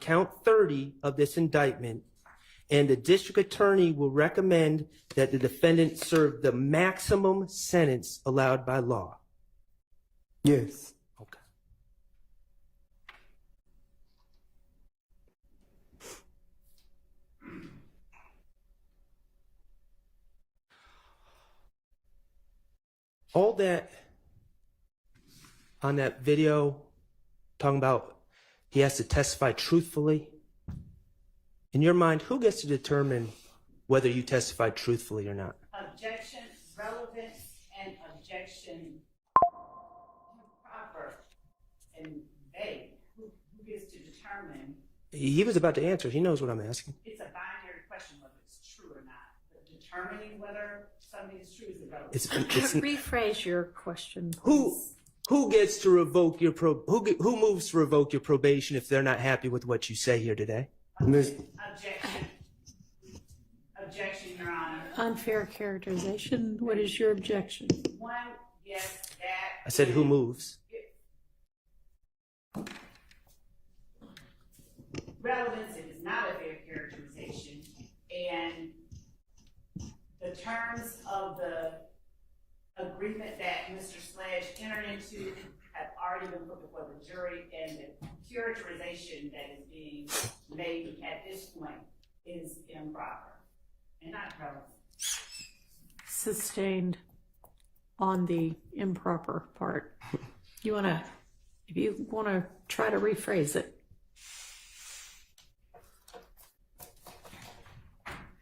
count 30 of this indictment, and the district attorney will recommend that the defendant serve the maximum sentence allowed by law. Yes. Okay. All that on that video talking about he has to testify truthfully. In your mind, who gets to determine whether you testified truthfully or not? Objection, relevance, and objection proper and vague. Who gets to determine? He was about to answer. He knows what I'm asking. It's a binary question whether it's true or not. But determining whether something is true is irrelevant. Rephrase your question. Who gets to revoke your who moves to revoke your probation if they're not happy with what you say here today? Objection. Objection, Your Honor. Unfair characterization. What is your objection? One, yes, that. I said who moves. Relevance, it is not a fair characterization. And the terms of the agreement that Mr. Sledge entered into have already been put before the jury, and the characterization that is being made at this point is improper and not relevant. Sustained on the improper part. If you want to try to rephrase it.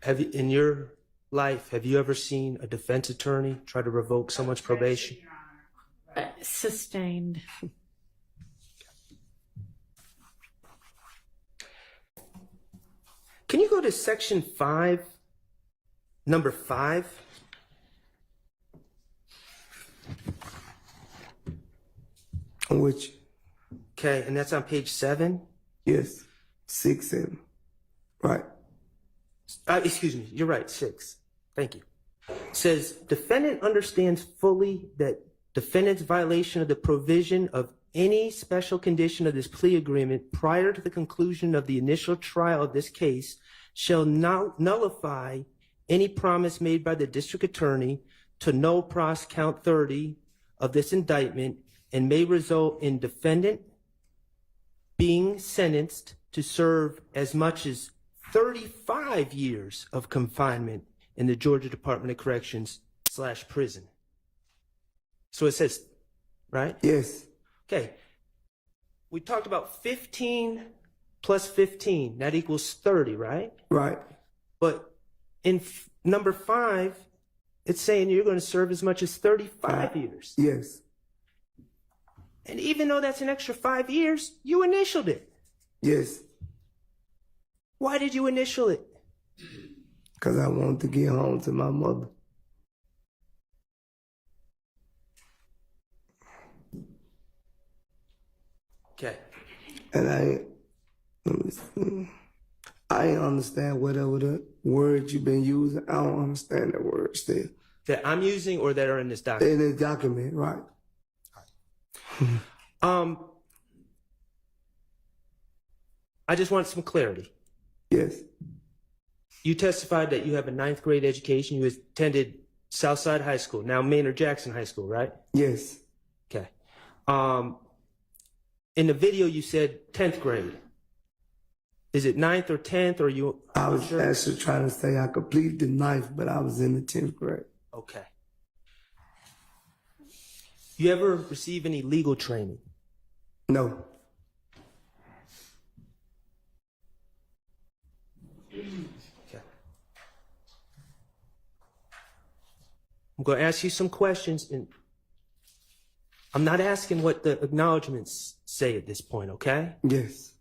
Have you, in your life, have you ever seen a defense attorney try to revoke someone's probation? Your Honor. Sustained. Can you go to section 5, number 5? On which? Okay, and that's on page 7? Yes. 6, 7. Right. Excuse me, you're right, 6. Thank you. It says, defendant understands fully that defendant's violation of the provision of any special condition of this plea agreement prior to the conclusion of the initial trial of this case shall nullify any promise made by the district attorney to null pros count 30 of this indictment and may result in defendant being sentenced to serve as much as 35 years of confinement in the Georgia Department of Corrections / prison. So it says, right? Yes. Okay. We talked about 15 plus 15. That equals 30, right? Right. But in number 5, it's saying you're going to serve as much as 35 years. Yes. And even though that's an extra 5 years, you initialed it. Yes. Why did you initial it? Because I wanted to get home to my mother. Okay. And I understand whatever the word you've been using. I don't understand the word still. That I'm using or that are in this document? In the document, right. I just want some clarity. Yes. You testified that you have a 9th grade education. You attended Southside High School, now Maynard Jackson High School, right? Yes. Okay. In the video, you said 10th grade. Is it 9th or 10th, or you? I was actually trying to say I completed the 9th, but I was in the 10th grade. Okay. You ever receive any legal training? No. Okay. I'm going to ask you some questions, and I'm not asking what the acknowledgments say at this point, okay? Yes.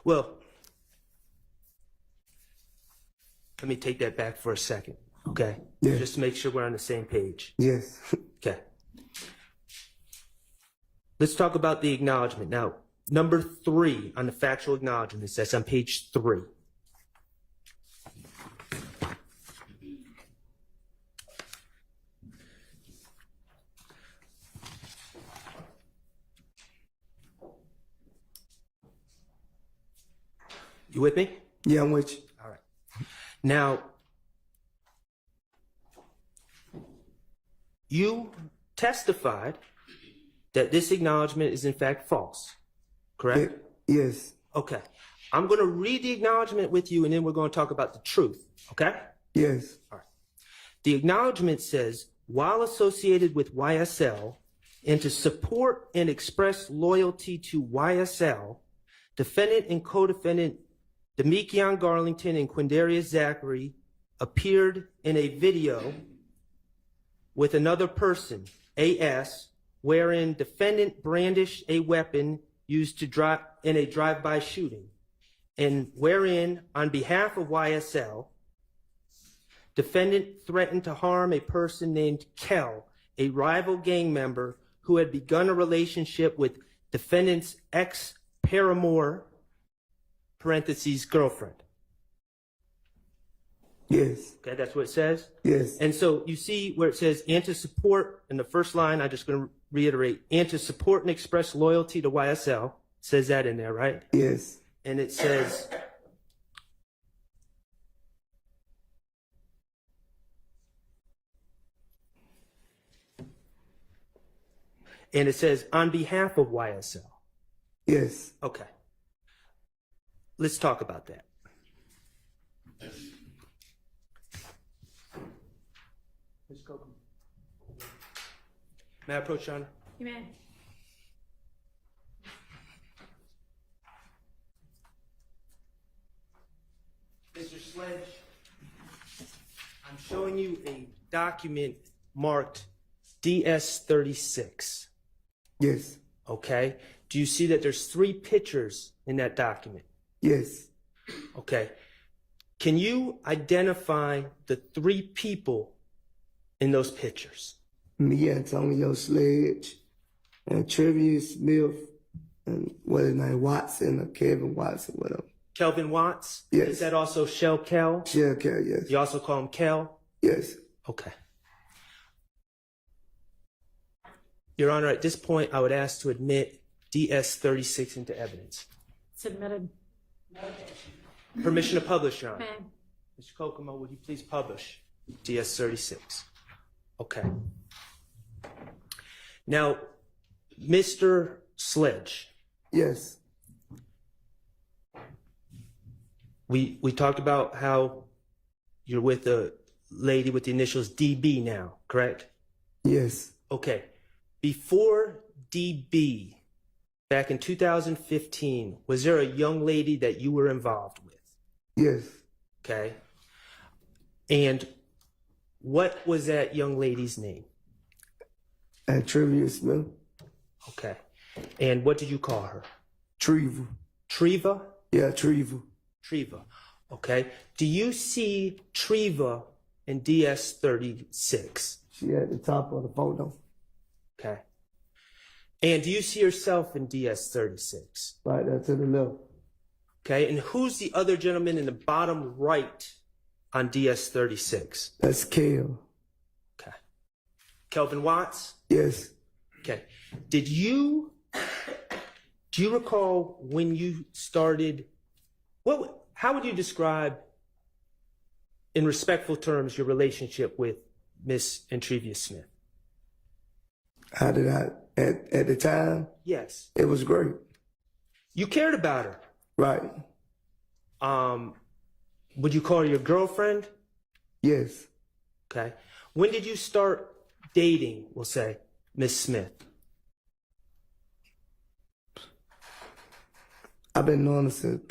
Well, let me take that back for a second, okay? Yeah. Just to make sure we're on the same page. Yes. Okay. Let's talk about the acknowledgement. Now, number 3 on the factual acknowledgement, that's on page 3. You with me? Yeah, I'm with you. All right. Now, you testified that this acknowledgement is in fact false, correct? Yes. Okay. I'm going to read the acknowledgement with you, and then we're going to talk about the truth, okay? Yes. All right. The acknowledgement says, while associated with YSL, and to support and express loyalty to YSL, defendant and co-defendant Demekion Garlington and Quindarius Zachary appeared in a video with another person, AS, wherein defendant brandished a weapon used to drive in a drive-by shooting, and wherein, on behalf of YSL, defendant threatened to harm a person named Kel, a rival gang member who had begun a relationship with defendant's ex-paramour, parentheses, girlfriend. Yes. Okay, that's what it says? Yes. And so you see where it says, and to support, in the first line, I'm just going to reiterate, and to support and express loyalty to YSL, it says that in there, right? Yes. And it says, on behalf of YSL. Yes. Okay. Let's talk about that. Ms. Copeland. May I approach, Your Honor? You may. Mr. Sledge, I'm showing you a document marked DS-36. Yes. Okay? Do you see that there's 3 pictures in that document? Yes. Okay. Can you identify the 3 people in those pictures? Me, Antonio Sledge, and Trevor Smith, and what his name, Watson or Kevin Watson, whatever. Kelvin Watts? Yes. Is that also Shell Kel? Shell Cal, yes. You also call him Kel? Yes. Okay. Your Honor, at this point, I would ask to admit DS-36 into evidence. Submitted. Permission to publish, Your Honor. May. Mr. Kokomo, would you please publish DS-36? Okay. Now, Mr. Sledge, Yes. we talked about how you're with a lady with the initials DB now, correct? Yes. Okay. Before DB, back in 2015, was there a young lady that you were involved with? Yes. Okay. And what was that young lady's name? And Trevor Smith. Okay. And what did you call her? Trevor. Treva? Yeah, Trevor. Treva. Okay. Do you see Treva in DS-36? She at the top of the photo. Okay. And do you see yourself in DS-36? Right there to the left. Okay. And who's the other gentleman in the bottom right on DS-36? That's Kel. Okay. Kelvin Watts? Yes. Okay. Do you recall when you started, how would you describe, in respectful terms, your relationship with Miss Entrevia Smith? How did I, at the time? Yes. It was great. You cared about her. Right. Would you call her your girlfriend? Yes. Okay. When did you start dating, we'll say, Miss Smith? I've been knowing her since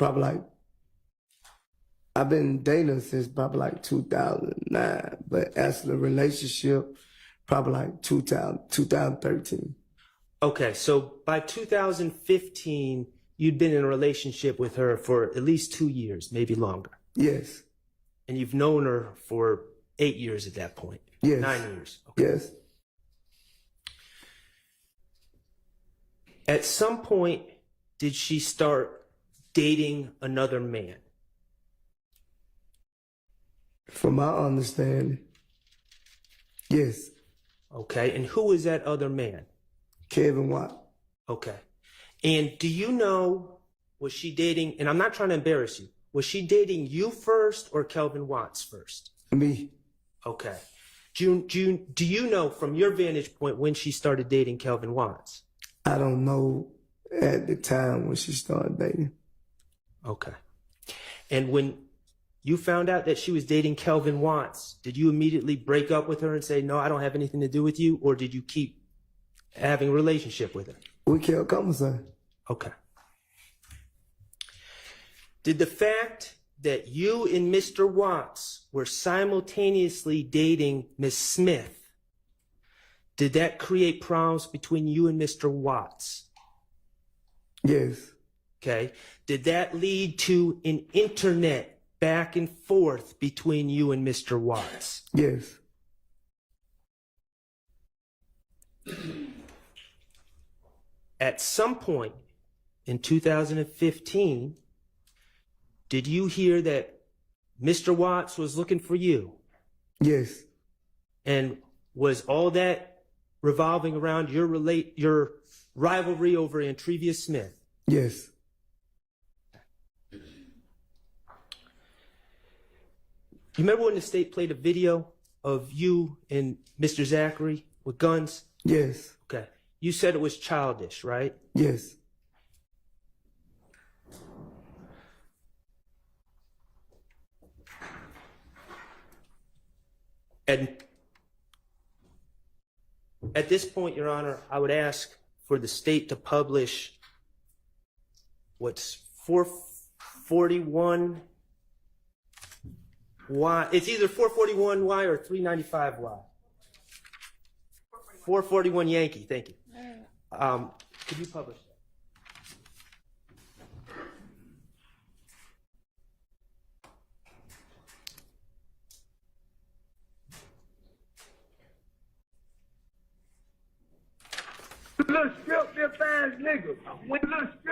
I've been dating her since probably like 2009, but as the relationship, probably like 2013. Okay, so by 2015, you'd been in a relationship with her for at least 2 years, maybe longer. Yes. And you've known her for 8 years at that point. Yes. 9 years. Okay. Yes. At some point, did she start dating another man? From my understanding, yes. Okay, and who is that other man? Kevin Watt. Okay. And do you know, was she dating, and I'm not trying to embarrass you, Was she dating you first or Kelvin Watts first? Me. Okay. June, do you know from your vantage point when she started dating Kelvin Watts? I don't know at the time when she started dating. Okay. And when you found out that she was dating Kelvin Watts, did you immediately break up with her and say, no, I don't have anything to do with you? Or did you keep having a relationship with her? We kept conversing. Okay. Did the fact that you and Mr. Watts were simultaneously dating Miss Smith, did that create problems between you and Mr. Watts? Yes. Okay. Did that lead to an internet back and forth between you and Mr. Watts? Yes. At some point in 2015, did you hear that Mr. Watts was looking for you? Yes. And was all that revolving around your rivalry over Antrevia Smith? Yes. You remember when the state played a video of you and Mr. Zachary with guns? Yes. Okay. You said it was childish, right? Yes. And at this point, Your Honor, I would ask for the state to publish what's 441Y. It's either 441Y or 395Y. 441 Yankee, thank you. Could you publish that? Little strip, this ass nigga. When little strip